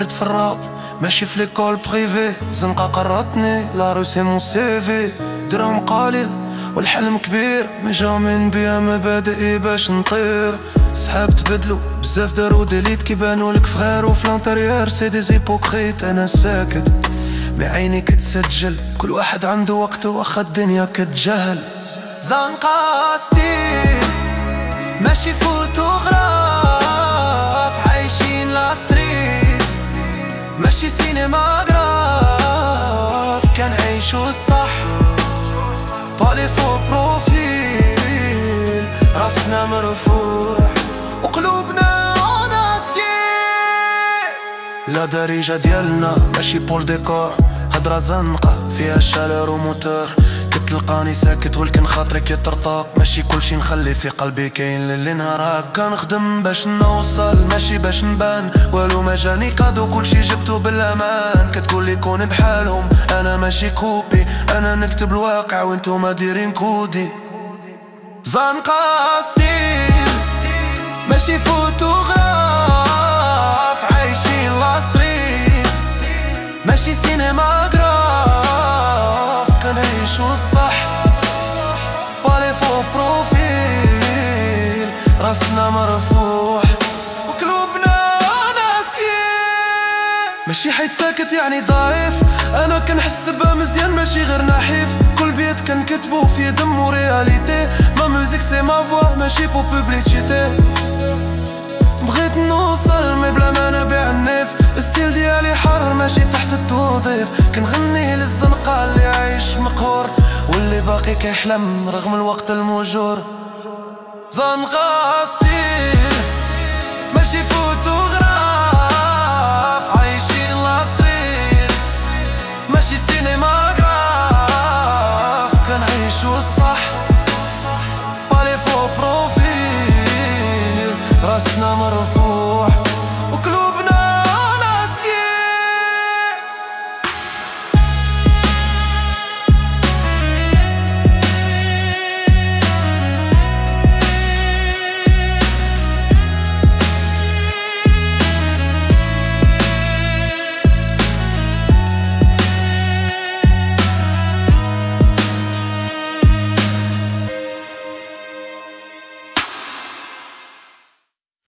كبرت في الراب ماشي في ليكول بريفي، زنقة قرطني لا رو سي مون سيفي. درهم قليل والحلم كبير، ما جامي نبيع مبادئي باش نطير. صحاب تبدلو بزاف دارو ديليت كيبانولك فغير وفي لانتيريور سي دي زيبوكريت. انا ساكت بعيني كتسجل، كل واحد عنده وقته واخا الدنيا كتجهل. زنقة ستيل ماشي فوتوغراف، عايشين لا ستريت ماشي سينماغراف. كنعيشو الصح بالي فو بروفيل، راسنا مرفوع وقلوبنا ناسيين. لا دارجة ديالنا ماشي بول ديكور، هضرة زنقة فيها شالور وموتور. كتلقاني ساكت ولكن خاطري كيطرطق، ماشي كلشي نخلي في قلبي كاين للي نهار كنخدم باش نوصل ماشي باش نبان. والو ما جاني كادو كلشي جبتو بالامان. كتقولي كون بحالهم انا ماشي كوبي، انا نكتب الواقع وانتوما دايرين كودي. زنقة ستيل ماشي فوتوغراف، عايشين لا ستريت ماشي سينماغراف. كنعيشو الصح بالي فو بروفيل، راسنا مرفوع وقلوبنا ناسيين. ماشي حيت ساكت يعني ضعيف، انا كنحس بها مزيان ماشي غير نحيف. كل بيت كنكتبو فيه دم ورياليتي، ما موزيك سي ما فوا ماشي بو بوبليسيتي. بغيت نوصل مي بلا ما نبيع النيف، الستيل ديالي حر ماشي تحت التوظيف. كنغني للزنقة اللي عايش مقهور واللي باقي كيحلم رغم الوقت الموجور. زنقة